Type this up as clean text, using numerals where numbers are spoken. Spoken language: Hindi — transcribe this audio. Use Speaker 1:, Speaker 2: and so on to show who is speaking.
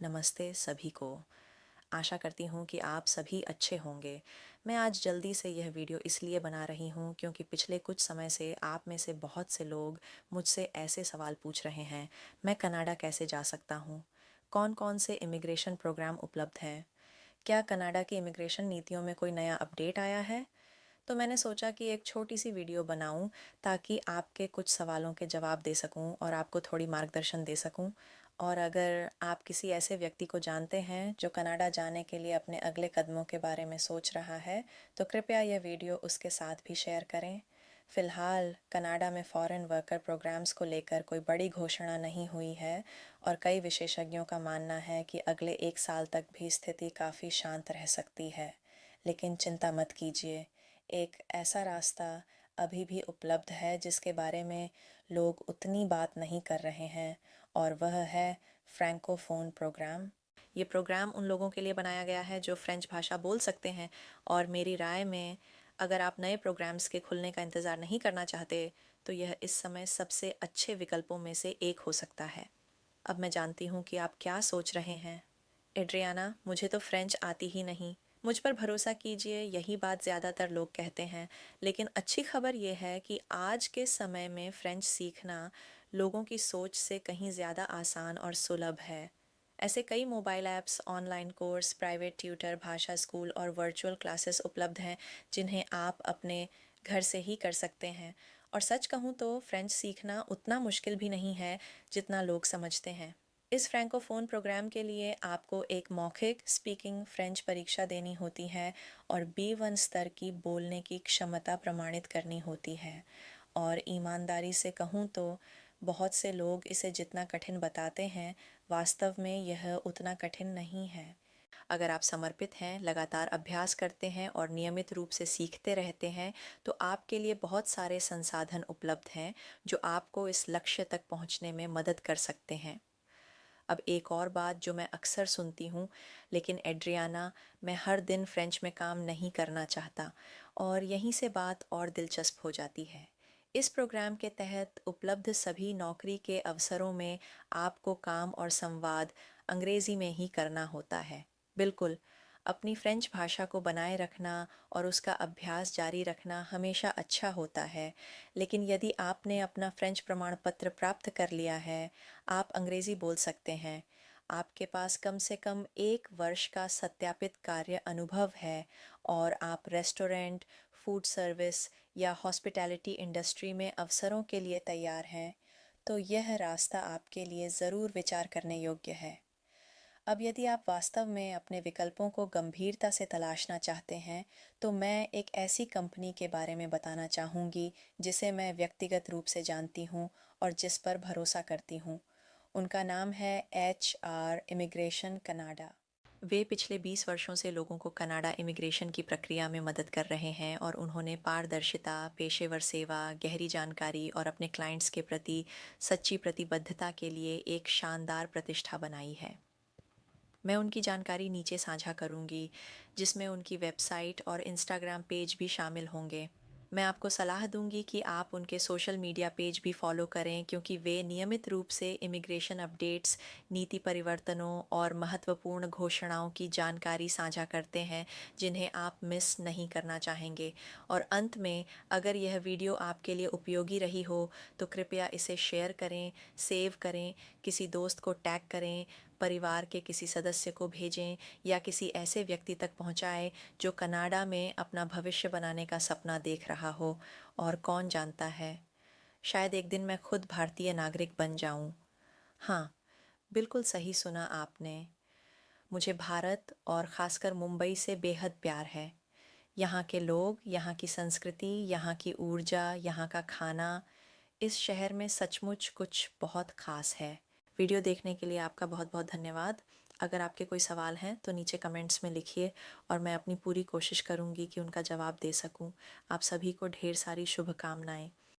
Speaker 1: नमस्ते सभी को। आशा करती हूँ कि आप सभी अच्छे होंगे। मैं आज जल्दी से यह वीडियो इसलिए बना रही हूँ क्योंकि पिछले कुछ समय से आप में से बहुत से लोग मुझसे ऐसे सवाल पूछ रहे हैं, मैं कनाडा कैसे जा सकता हूँ? कौन कौन से इमिग्रेशन प्रोग्राम उपलब्ध हैं? क्या कनाडा की इमिग्रेशन नीतियों में कोई नया अपडेट आया है? तो मैंने सोचा कि एक छोटी सी वीडियो बनाऊं ताकि आपके कुछ सवालों के जवाब दे सकूं और आपको थोड़ी मार्गदर्शन दे सकूं। और अगर आप किसी ऐसे व्यक्ति को जानते हैं जो कनाडा जाने के लिए अपने अगले कदमों के बारे में सोच रहा है, तो कृपया यह वीडियो उसके साथ भी शेयर करें। फ़िलहाल कनाडा में फ़ॉरेन वर्कर प्रोग्राम्स को लेकर कोई बड़ी घोषणा नहीं हुई है और कई विशेषज्ञों का मानना है कि अगले 1 साल तक भी स्थिति काफ़ी शांत रह सकती है। लेकिन चिंता मत कीजिए, एक ऐसा रास्ता अभी भी उपलब्ध है जिसके बारे में लोग उतनी बात नहीं कर रहे हैं, और वह है फ्रैंकोफोन प्रोग्राम। ये प्रोग्राम उन लोगों के लिए बनाया गया है जो फ्रेंच भाषा बोल सकते हैं, और मेरी राय में अगर आप नए प्रोग्राम्स के खुलने का इंतज़ार नहीं करना चाहते तो यह इस समय सबसे अच्छे विकल्पों में से एक हो सकता है। अब मैं जानती हूँ कि आप क्या सोच रहे हैं। एड्रियाना, मुझे तो फ्रेंच आती ही नहीं। मुझ पर भरोसा कीजिए, यही बात ज़्यादातर लोग कहते हैं। लेकिन अच्छी खबर यह है कि आज के समय में फ़्रेंच सीखना लोगों की सोच से कहीं ज़्यादा आसान और सुलभ है। ऐसे कई mobile apps, online course, private tutor, भाषा स्कूल और वर्चुअल क्लासेस उपलब्ध हैं जिन्हें आप अपने घर से ही कर सकते हैं। और सच कहूँ तो फ़्रेंच सीखना उतना मुश्किल भी नहीं है जितना लोग समझते हैं। इस फ्रैंकोफोन प्रोग्राम के लिए आपको एक मौखिक स्पीकिंग फ्रेंच परीक्षा देनी होती है और B1 स्तर की बोलने की क्षमता प्रमाणित करनी होती है। और ईमानदारी से कहूँ तो बहुत से लोग इसे जितना कठिन बताते हैं, वास्तव में यह उतना कठिन नहीं है। अगर आप समर्पित हैं, लगातार अभ्यास करते हैं और नियमित रूप से सीखते रहते हैं, तो आपके लिए बहुत सारे संसाधन उपलब्ध हैं जो आपको इस लक्ष्य तक पहुंचने में मदद कर सकते हैं। अब एक और बात जो मैं अक्सर सुनती हूँ, लेकिन एड्रियाना, मैं हर दिन फ्रेंच में काम नहीं करना चाहता, और यहीं से बात और दिलचस्प हो जाती है। इस प्रोग्राम के तहत उपलब्ध सभी नौकरी के अवसरों में आपको काम और संवाद अंग्रेज़ी में ही करना होता है। बिल्कुल, अपनी फ्रेंच भाषा को बनाए रखना और उसका अभ्यास जारी रखना हमेशा अच्छा होता है, लेकिन यदि आपने अपना फ्रेंच प्रमाण पत्र प्राप्त कर लिया है, आप अंग्रेज़ी बोल सकते हैं, आपके पास कम से कम 1 वर्ष का सत्यापित कार्य अनुभव है, और आप रेस्टोरेंट, फूड सर्विस या हॉस्पिटैलिटी इंडस्ट्री में अवसरों के लिए तैयार हैं, तो यह रास्ता आपके लिए ज़रूर विचार करने योग्य है। अब यदि आप वास्तव में अपने विकल्पों को गंभीरता से तलाशना चाहते हैं, तो मैं एक ऐसी कंपनी के बारे में बताना चाहूँगी जिसे मैं व्यक्तिगत रूप से जानती हूँ और जिस पर भरोसा करती हूँ। उनका नाम है HR इमिग्रेशन कनाडा। वे पिछले 20 वर्षों से लोगों को कनाडा इमिग्रेशन की प्रक्रिया में मदद कर रहे हैं, और उन्होंने पारदर्शिता, पेशेवर सेवा, गहरी जानकारी और अपने क्लाइंट्स के प्रति सच्ची प्रतिबद्धता के लिए एक शानदार प्रतिष्ठा बनाई है। मैं उनकी जानकारी नीचे साझा करूँगी, जिसमें उनकी वेबसाइट और इंस्टाग्राम पेज भी शामिल होंगे। मैं आपको सलाह दूंगी कि आप उनके सोशल मीडिया पेज भी फॉलो करें, क्योंकि वे नियमित रूप से इमिग्रेशन अपडेट्स, नीति परिवर्तनों और महत्वपूर्ण घोषणाओं की जानकारी साझा करते हैं जिन्हें आप मिस नहीं करना चाहेंगे। और अंत में, अगर यह वीडियो आपके लिए उपयोगी रही हो तो कृपया इसे शेयर करें, सेव करें, किसी दोस्त को टैग करें, परिवार के किसी सदस्य को भेजें या किसी ऐसे व्यक्ति तक पहुंचाएं जो कनाडा में अपना भविष्य बनाने का सपना देख रहा हो। और कौन जानता है, शायद एक दिन मैं खुद भारतीय नागरिक बन जाऊं। हाँ, बिल्कुल सही सुना आपने। मुझे भारत और ख़ासकर मुंबई से बेहद प्यार है। यहाँ के लोग, यहाँ की संस्कृति, यहाँ की ऊर्जा, यहाँ का खाना, इस शहर में सचमुच कुछ बहुत ख़ास है। वीडियो देखने के लिए आपका बहुत बहुत धन्यवाद। अगर आपके कोई सवाल हैं तो नीचे कमेंट्स में लिखिए, और मैं अपनी पूरी कोशिश करूँगी कि उनका जवाब दे सकूँ। आप सभी को ढेर सारी शुभकामनाएं।